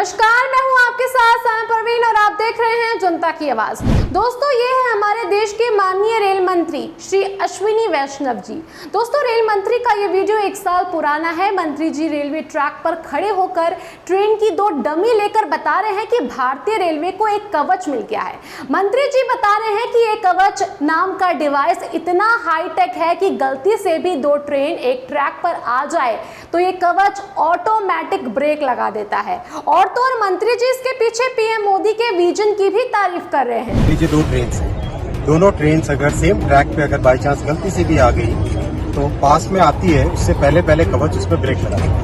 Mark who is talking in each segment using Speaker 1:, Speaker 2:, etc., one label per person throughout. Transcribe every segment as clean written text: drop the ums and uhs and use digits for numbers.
Speaker 1: नमस्कार, मैं हूं आपके साथ साम परवीन और आप देख रहे हैं जनता की आवाज। दोस्तों, ये है हमारे देश के माननीय रेल मंत्री श्री अश्विनी वैष्णव जी। दोस्तों, रेल मंत्री का ये वीडियो 1 साल पुराना है। मंत्री जी रेलवे ट्रैक पर खड़े होकर ट्रेन की 2 डमी लेकर बता रहे हैं कि भारतीय रेलवे को एक कवच मिल गया है। मंत्री जी बता रहे हैं कि ये कवच नाम का डिवाइस इतना हाईटेक है कि गलती से भी 2 ट्रेन एक ट्रैक पर आ जाए तो ये कवच ऑटोमेटिक ब्रेक लगा देता है। और तो और मंत्री जी इसके पीछे पीएम मोदी के विजन की भी तारीफ कर रहे हैं।
Speaker 2: लीजिए 2 ट्रेन है, दोनों ट्रेन अगर सेम ट्रैक पे अगर बाई चांस गलती से भी आ गई तो पास में आती है, उससे पहले कवच उस पर ब्रेक लगा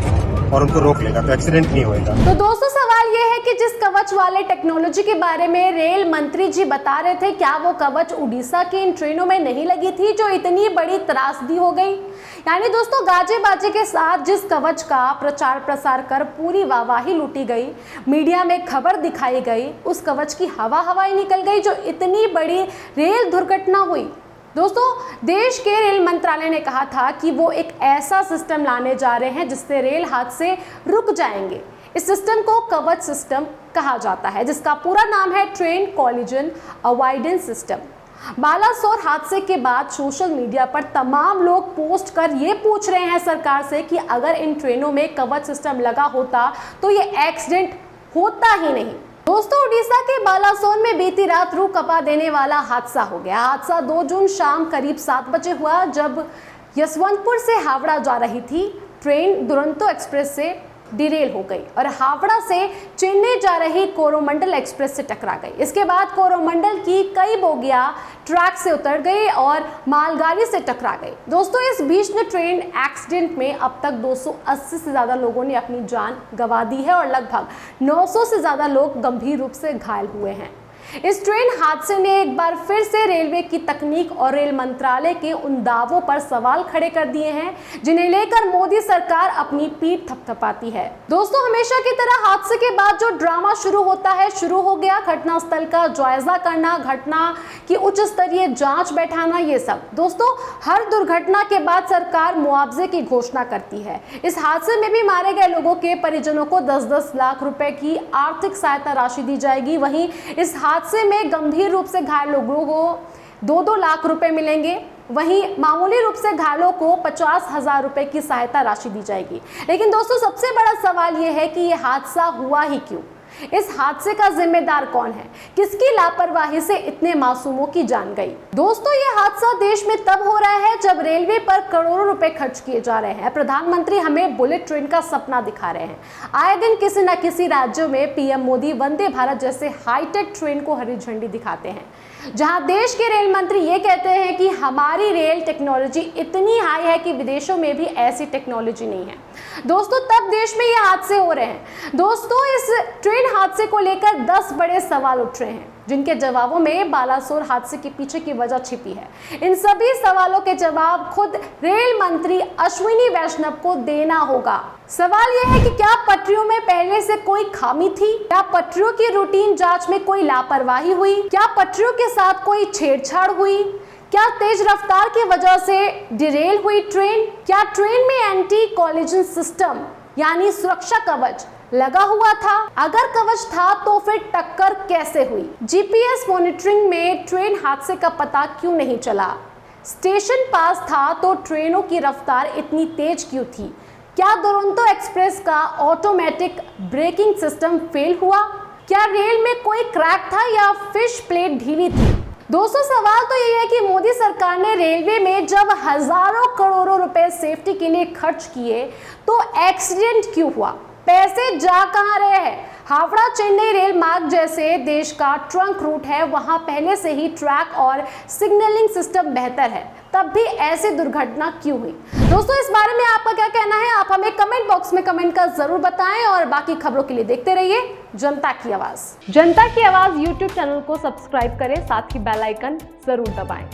Speaker 2: और उनको रोक लेगा, तो एक्सीडेंट नहीं होगा।
Speaker 1: तो दोस्तों, सवाल ये है कि जिस कवच वाले टेक्नोलॉजी के बारे में रेल मंत्री जी बता रहे थे, क्या वो कवच उड़ीसा की इन ट्रेनों में नहीं लगी थी जो इतनी बड़ी त्रासदी हो गई? यानी दोस्तों, गाजे बाजे के साथ जिस कवच का प्रचार प्रसार कर पूरी वाहवाही लूटी गई, मीडिया में खबर दिखाई गई, उस कवच की हवा ही निकल गई जो इतनी बड़ी रेल दुर्घटना हुई। दोस्तों, देश के रेल मंत्रालय ने कहा था कि वो एक ऐसा सिस्टम लाने जा रहे हैं जिससे रेल हादसे रुक जाएंगे। इस सिस्टम को कवच सिस्टम कहा जाता है, जिसका पूरा नाम है train collision avoidance system. Balasore हादसे के बाद सोशल मीडिया पर तमाम लोग पोस्ट कर ये पूछ रहे हैं सरकार से कि अगर इन ट्रेनों में कवच सिस्टम लगा होता तो ये एक्सीडेंट होता ही नहीं। दोस्तों, उड़ीसा के बालासोर में बीती रात रूह कपा देने वाला हादसा हो गया। हादसा 2 जून शाम करीब 7 बजे हुआ, जब यशवंतपुर से हावड़ा जा रही थी ट्रेन दुरंतो एक्सप्रेस से डिरेल हो गई और हावड़ा से चेन्नई जा रही कोरोमंडल एक्सप्रेस से टकरा गई। इसके बाद कोरोमंडल की कई बोगियां ट्रैक से उतर गई और मालगाड़ी से टकरा गई। दोस्तों, इस भीषण ट्रेन एक्सीडेंट में अब तक 280 से ज़्यादा लोगों ने अपनी जान गंवा दी है और लगभग 900 से ज़्यादा लोग गंभीर रूप से घायल हुए हैं। इस ट्रेन हादसे ने एक बार फिर से रेलवे की तकनीक और रेल मंत्रालय के उन दावों पर सवाल खड़े कर दिए हैं जिन्हें लेकर मोदी सरकार अपनी पीठ थपथपाती है। दोस्तों, हमेशा की तरह हादसे के बाद जो ड्रामा शुरू होता है शुरू हो गया। घटनास्थल का जायजा करना, घटना की उच्च स्तरीय जांच बैठाना, ये सब। दोस्तों, हर दुर्घटना के बाद सरकार मुआवजे की घोषणा करती है। इस हादसे में भी मारे गए लोगों के परिजनों को 10-10 लाख रुपए की आर्थिक सहायता राशि दी जाएगी। वहीं इस हादसे में गंभीर रूप से घायल लोगों को 2-2 लाख रुपए मिलेंगे। वहीं मामूली रूप से घायलों को 50,000 रुपए की सहायता राशि दी जाएगी। लेकिन दोस्तों, सबसे बड़ा सवाल यह है कि यह हादसा हुआ ही क्यों? इस हादसे का जिम्मेदार कौन है? किसकी लापरवाही से इतने मासूमों की जान गई? दोस्तों, यह हादसा देश में तब हो रहा है जब रेलवे पर करोड़ों रुपए खर्च किए जा रहे हैं। प्रधानमंत्री हमें बुलेट ट्रेन का सपना दिखा रहे हैं। आए दिन किसी न किसी राज्यों में पीएम मोदी वंदे भारत जैसे हाईटेक ट्रेन को हरी झंडी दिखाते हैं, जहां देश के रेल मंत्री ये कहते हैं कि हमारी रेल टेक्नोलॉजी इतनी हाई है कि विदेशों में भी ऐसी टेक्नोलॉजी नहीं है। दोस्तों, तब देश में ये हादसे हो रहे हैं। दोस्तों, इस ट्रेन हादसे को लेकर 10 बड़े सवाल उठ रहे हैं, जिनके जवाबों में बालासोर हादसे के पीछे की वजह छिपी है। इन सभी सवालों के जवाब खुद रेल मंत्री अश्विनी वैष्णव को देना होगा। सवाल यह है कि क्या पटरियों में पहले से कोई खामी थी? क्या पटरियों की रूटीन जांच में कोई लापरवाही हुई? क्या पटरियों के साथ कोई छेड़छाड़ हुई? क्या तेज रफ्तार की वजह से डिरेल हुई ट्रेन? क्या ट्रेन में एंटी कॉलिजन सिस्टम यानी सुरक्षा कवच लगा हुआ था? अगर कवच था तो फिर टक्कर कैसे हुई? जीपीएस मॉनिटरिंग में ट्रेन हादसे का पता क्यों नहीं चला? स्टेशन पास था तो ट्रेनों की रफ्तार इतनी तेज क्यों थी? क्या दुरंतो एक्सप्रेस का ऑटोमेटिक ब्रेकिंग सिस्टम फेल हुआ? क्या रेल में कोई क्रैक था या फिश प्लेट ढीली थी? दोस्तों, सवाल तो ये है कि मोदी सरकार ने रेलवे में जब हजारों करोड़ों रुपए सेफ्टी के लिए खर्च किए तो एक्सीडेंट क्यों हुआ? पैसे जा कहां रहे हैं? हावड़ा चेन्नई रेल मार्ग जैसे देश का ट्रंक रूट है, वहां पहले से ही ट्रैक और सिग्नलिंग सिस्टम बेहतर है, तब भी ऐसी दुर्घटना क्यों हुई? दोस्तों, इस बारे में आपका क्या कहना है? आप हमें कमेंट बॉक्स में कमेंट कर जरूर बताएं और बाकी खबरों के लिए देखते रहिए जनता की आवाज। जनता की आवाज यूट्यूब चैनल को सब्सक्राइब करें, साथ ही बेल आइकन जरूर दबाएं।